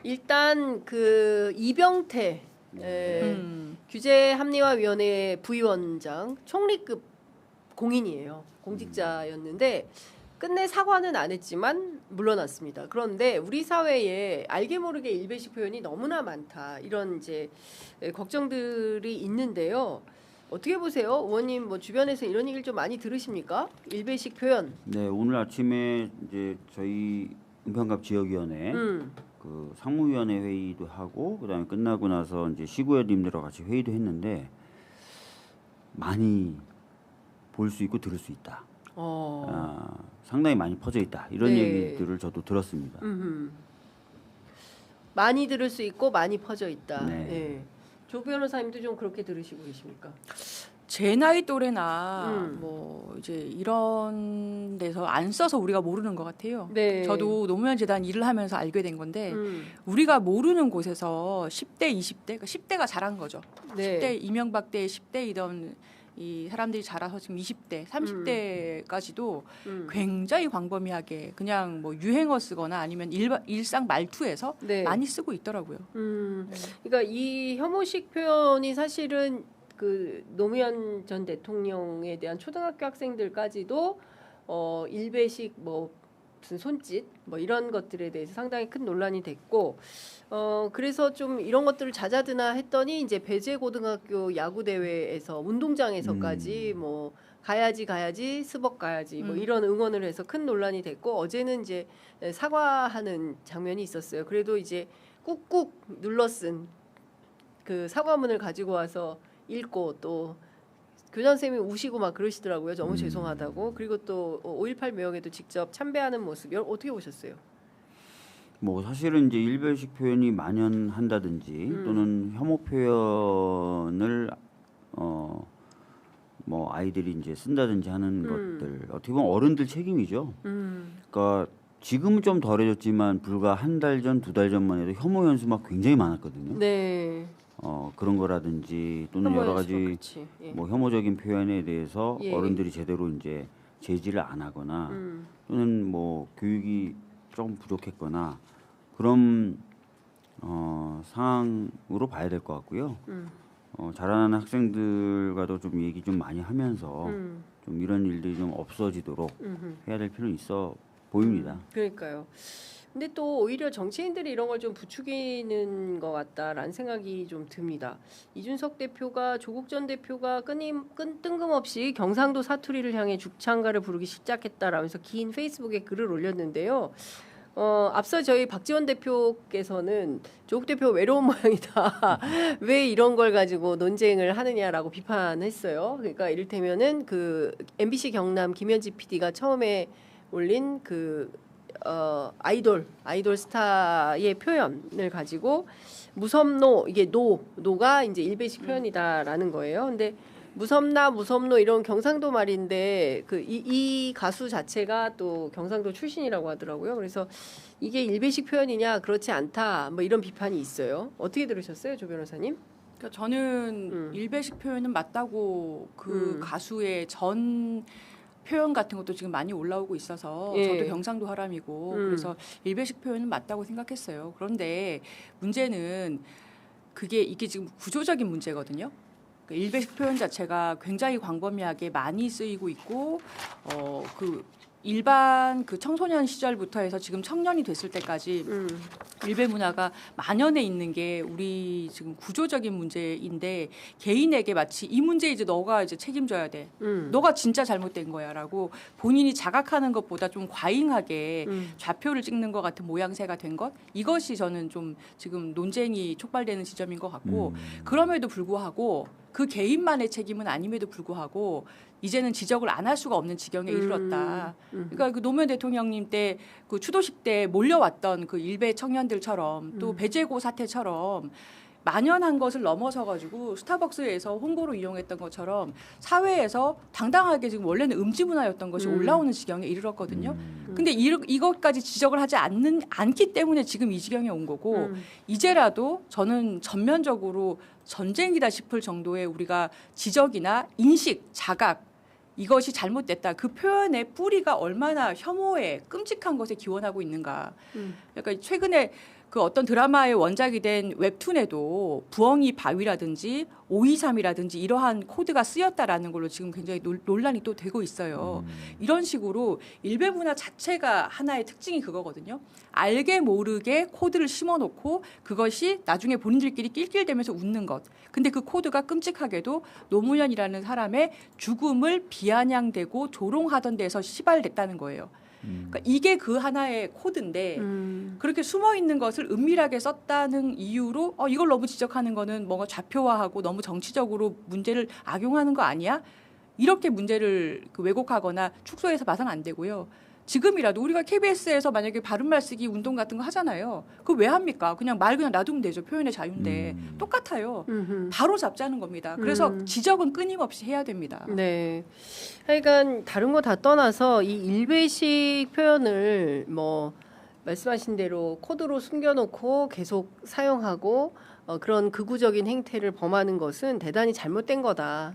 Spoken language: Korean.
일단 그 이병태 규제합리화위원회 부위원장 총리급 공인이에요. 공직자였는데 끝내 사과는 안 했지만 물러났습니다. 그런데 우리 사회에 알게 모르게 일배식 표현이 너무나 많다. 이런 이제 걱정들이 있는데요. 어떻게 보세요? 의원님 뭐 주변에서 이런 얘기를 좀 많이 들으십니까? 일배식 표현. 네, 오늘 아침에 이제 저희 은평갑 지역위원회 그 상무위원회 회의도 하고 그다음에 끝나고 나서 이제 시구의원님들과 같이 회의도 했는데 많이 볼 수 있고 들을 수 있다. 상당히 많이 퍼져 있다. 이런 네. 얘기들을 저도 들었습니다. 많이 들을 수 있고 많이 퍼져 있다. 네. 네. 조 변호사님도 좀 그렇게 들으시고 계십니까? 제 나이 또래나 뭐 이제 이런 데서 안 써서 우리가 모르는 것 같아요. 네. 저도 노무현 재단 일을 하면서 알게 된 건데 우리가 모르는 곳에서 10대, 20대, 그러니까 10대가 자란 거죠. 네. 10대 이명박 때 10대이던 이 사람들이 자라서 지금 20대, 30대까지도 굉장히 광범위하게 그냥 뭐 유행어 쓰거나 아니면 일상 말투에서 네. 많이 쓰고 있더라고요. 그러니까 이 혐오식 표현이 사실은 그 노무현 전 대통령에 대한 초등학교 학생들까지도 일배식 뭐 무슨 손짓 뭐 이런 것들에 대해서 상당히 큰 논란이 됐고 그래서 좀 이런 것들을 잦아드나 했더니 이제 배재고등학교 야구 대회에서 운동장에서까지 뭐 가야지 스벅 가야지 뭐 이런 응원을 해서 큰 논란이 됐고 어제는 이제 사과하는 장면이 있었어요. 그래도 이제 꾹꾹 눌러쓴 그 사과문을 가지고 와서 읽고 또 교장 선생님이 우시고 막 그러시더라고요. 너무 죄송하다고. 그리고 또 5.18 묘역에도 직접 참배하는 모습 어떻게 보셨어요? 뭐 사실은 이제 일배식 표현이 만연한다든지 또는 혐오 표현을 뭐 아이들이 이제 쓴다든지 하는 것들 어떻게 보면 어른들 책임이죠. 그러니까 지금은 좀 덜해졌지만 불과 한 달 전, 두 달 전만 해도 혐오 연수 막 굉장히 많았거든요. 네. 그런 거라든지 또는 여러 가지 예. 뭐 혐오적인 표현에 대해서 예. 어른들이 제대로 이제 제지를 안 하거나 또는 뭐 교육이 조금 부족했거나 그런 상황으로 봐야 될 것 같고요. 자라나는 학생들과도 좀 얘기 좀 많이 하면서 좀 이런 일들이 좀 없어지도록 해야 될 필요는 있어 보입니다. 그러니까요. 근데 또 오히려 정치인들이 이런 걸 좀 부추기는 것 같다라는 생각이 좀 듭니다. 이준석 대표가 조국 전 대표가 뜬금없이 경상도 사투리를 향해 죽창가를 부르기 시작했다라면서 긴 페이스북에 글을 올렸는데요. 앞서 저희 박지원 대표께서는 조국 대표 외로운 모양이다. 왜 이런 걸 가지고 논쟁을 하느냐라고 비판했어요. 그러니까 이를테면은 그 MBC 경남 김현지 PD가 처음에 올린 그 아이돌 스타의 표현을 가지고 무섭노 이게 노가 이제 일배식 표현이다라는 거예요. 근데 무섭노 이런 경상도 말인데 그 이 가수 자체가 또 경상도 출신이라고 하더라고요. 그래서 이게 일배식 표현이냐 그렇지 않다 뭐 이런 비판이 있어요. 어떻게 들으셨어요, 조 변호사님? 그러니까 저는 일배식 표현은 맞다고 그 가수의 전 표현 같은 것도 지금 많이 올라오고 있어서 예. 저도 경상도 사람이고 그래서 일배식 표현은 맞다고 생각했어요. 그런데 문제는 이게 지금 구조적인 문제거든요. 그러니까 일배식 표현 자체가 굉장히 광범위하게 많이 쓰이고 있고 그 일반 그 청소년 시절부터 해서 지금 청년이 됐을 때까지 일배 문화가 만연해 있는 게 우리 지금 구조적인 문제인데 개인에게 마치 이 문제 이제 너가 이제 책임져야 돼. 너가 진짜 잘못된 거야라고 본인이 자각하는 것보다 좀 과잉하게 좌표를 찍는 것 같은 모양새가 된 것 이것이 저는 좀 지금 논쟁이 촉발되는 지점인 것 같고 그럼에도 불구하고 그 개인만의 책임은 아님에도 불구하고 이제는 지적을 안 할 수가 없는 지경에 이르렀다. 그러니까 그 노무현 대통령님 때 그 추도식 때 몰려왔던 그 일베 청년들처럼 또 배재고 사태처럼 만연한 것을 넘어서 가지고 스타벅스에서 홍보로 이용했던 것처럼 사회에서 당당하게 지금 원래는 음지 문화였던 것이 올라오는 지경에 이르렀거든요. 근데 이것까지 지적을 하지 않기 때문에 지금 이 지경에 온 거고 이제라도 저는 전면적으로 전쟁이다 싶을 정도의 우리가 지적이나 인식, 자각 이것이 잘못됐다. 그 표현의 뿌리가 얼마나 혐오에 끔찍한 것에 기원하고 있는가. 그러니까 최근에 그 어떤 드라마의 원작이 된 웹툰에도 부엉이 바위라든지 523이라든지 이러한 코드가 쓰였다라는 걸로 지금 굉장히 논란이 또 되고 있어요. 이런 식으로 일베 문화 자체가 하나의 특징이 그거거든요. 알게 모르게 코드를 심어놓고 그것이 나중에 본인들끼리 낄낄대면서 웃는 것. 근데 그 코드가 끔찍하게도 노무현이라는 사람의 죽음을 비아냥대고 조롱하던 데서 시발됐다는 거예요. 그러니까 이게 그 하나의 코드인데 그렇게 숨어 있는 것을 은밀하게 썼다는 이유로 이걸 너무 지적하는 거는 뭔가 좌표화하고 너무 정치적으로 문제를 악용하는 거 아니야? 이렇게 문제를 왜곡하거나 축소해서 봐서는 안 되고요. 지금이라도 우리가 KBS에서 만약에 바른말 쓰기 운동 같은 거 하잖아요. 그거 왜 합니까? 그냥 놔두면 되죠. 표현의 자유인데. 똑같아요. 바로 잡자는 겁니다. 그래서 지적은 끊임없이 해야 됩니다. 네. 하여간 다른 거 다 떠나서 이 일베식 표현을 뭐 말씀하신 대로 코드로 숨겨놓고 계속 사용하고 그런 극우적인 행태를 범하는 것은 대단히 잘못된 거다.